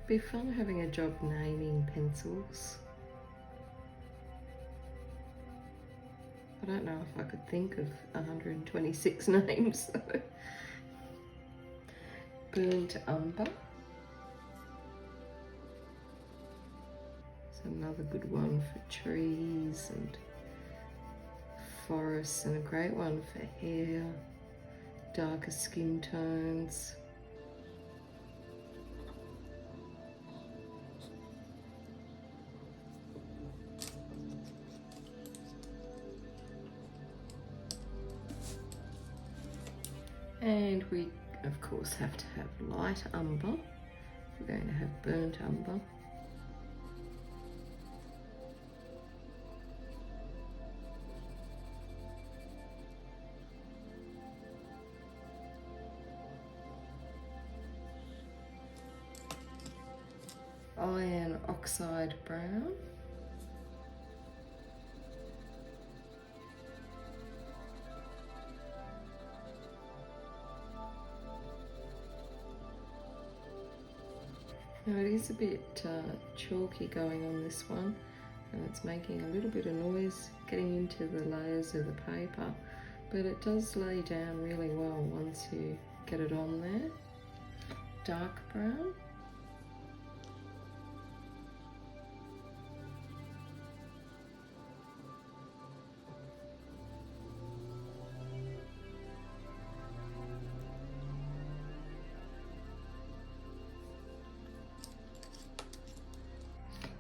Be fun having a job naming pencils. I don't know if I could think of 126 names. Burnt umber. It's another good one for trees and forests, and a great one for hair, darker skin tones. And we, of course, have to have light umber. We're going to have burnt umber. oxide brown. Now it is a bit chalky going on this one, and it's making a little bit of noise getting into the layers of the paper, but it does lay down really well once you get it on there. Dark brown.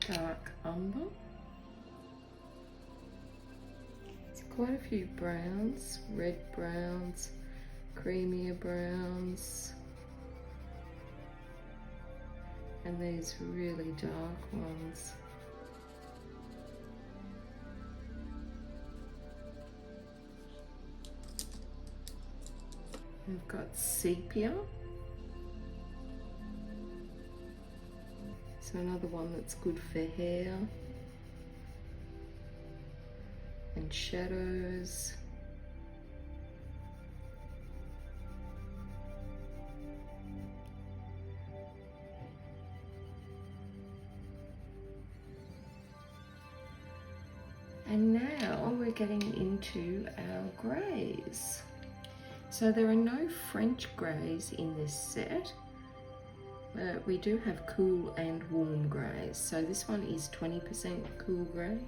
Dark umber. It's quite a few browns, red browns, creamier browns, and these really dark ones. We've got sepia. So another one that's good for hair and shadows. And now we're getting into our greys. So there are no French greys in this set. We do have cool and warm greys. So this one is 20% cool grey.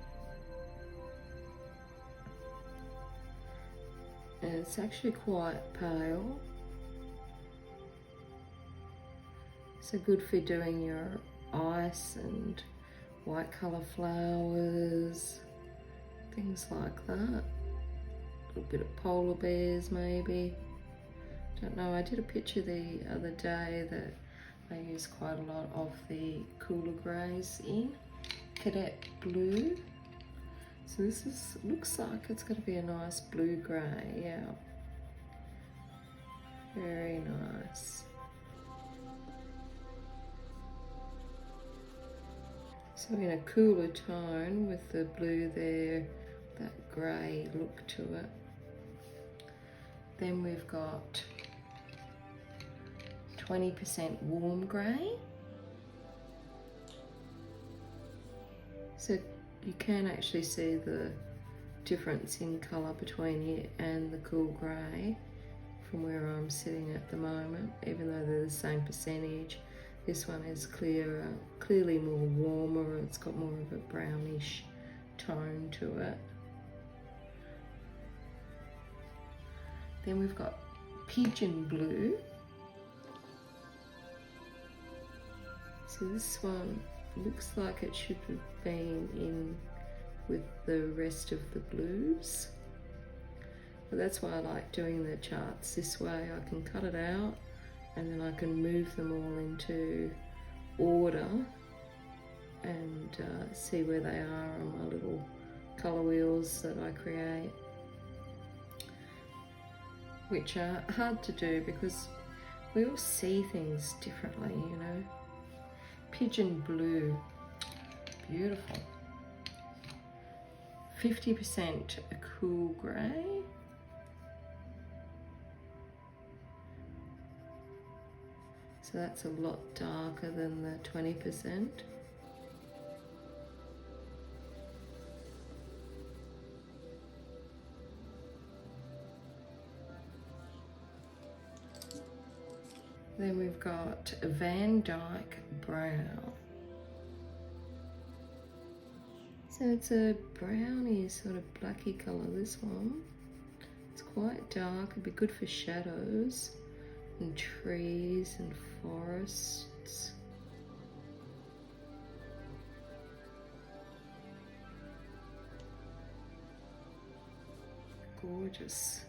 And it's actually quite pale. So good for doing your ice and white colour flowers, things like that. A little bit of polar bears maybe. Don't know, I did a picture the other day that I use quite a lot of the cooler greys in. Cadet blue. So this looks like it's going to be a nice blue grey, yeah. Very nice. So in a cooler tone with the blue there, that grey look to it. Then we've got 20% warm grey. So you can actually see the difference in colour between it and the cool grey from where I'm sitting at the moment, even though they're the same percentage. This one is clearer, clearly more warmer, it's got more of a brownish tone to it. Then we've got pigeon blue. So this one looks like it should have been in with the rest of the blues. But that's why I like doing the charts this way. I can cut it out and then I can move them all into order and see where they are on my little colour wheels that I create, which are hard to do because we all see things differently, you know. Pigeon blue, beautiful. 50% a cool grey. So that's a lot darker than the 20%. Then we've got Van Dyke brown. So it's a browny sort of blacky colour, this one. It's quite dark, it'd be good for shadows and trees and forests. Gorgeous.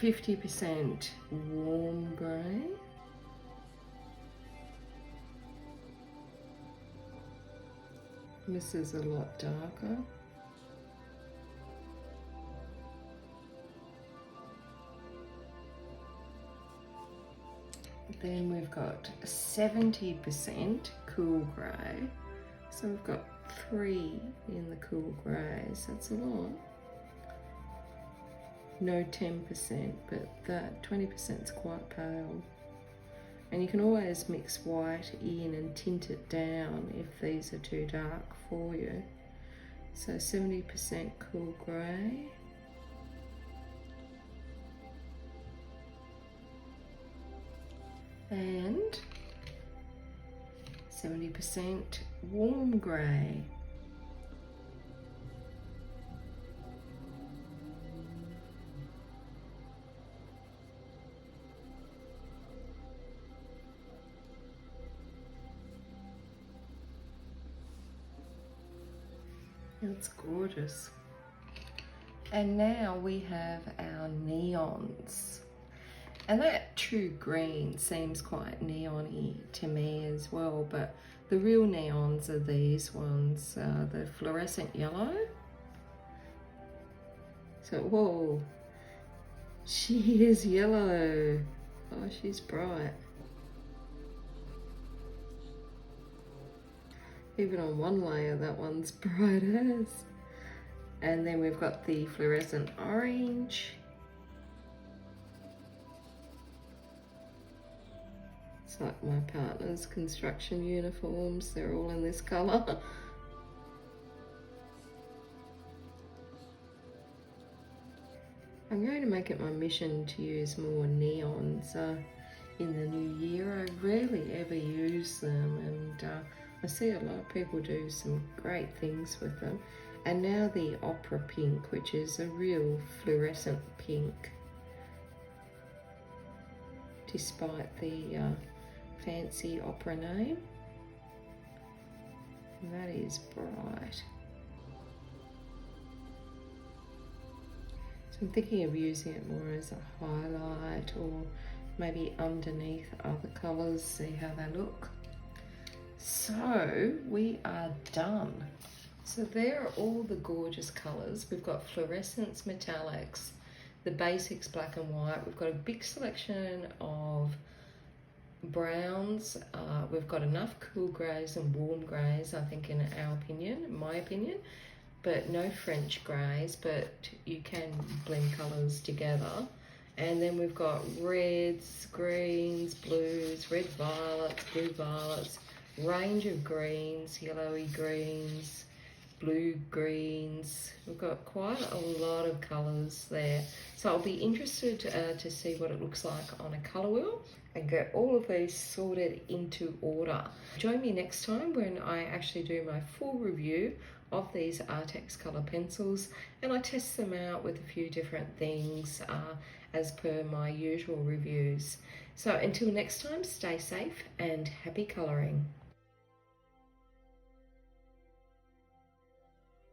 %50 warm grey. This is a lot darker. Then we've got 70% cool grey. So we've got 3 in the cool greys. That's a lot. No 10%, but that 20% is quite pale. And you can always mix white in and tint it down if these are too dark for you. So 70% cool grey. And 70% warm grey. It's gorgeous. And now we have our neons. And that true green seems quite neon-y to me as well, but the real neons are these ones, the fluorescent yellow. So, whoa, she is yellow. Oh, she's bright. Even on one layer, that one's bright as. And then we've got the fluorescent orange. It's like my partner's construction uniforms. They're all in this colour. I'm going to make it my mission to use more neons in the new year. I rarely ever use them, and I see a lot of people do some great things with them. And now the opera pink, which is a real fluorescent pink, despite the fancy opera name. And that is bright. So I'm thinking of using it more as a highlight or maybe underneath other colours, see how they look. So we are done. So there are all the gorgeous colours. We've got fluorescents, metallics, the basics black and white. We've got a big selection of browns. We've got enough cool greys and warm greys, I think, in my opinion, but no French greys, but you can blend colours together. And then we've got reds, greens, blues, red violets, blue violets, range of greens, yellowy greens, blue greens. We've got quite a lot of colours there. So I'll be interested to see what it looks like on a colour wheel and get all of these sorted into order. Join me next time when I actually do my full review of these Arrtx colour pencils, and I test them out with a few different things as per my usual reviews. So until next time, stay safe and happy colouring.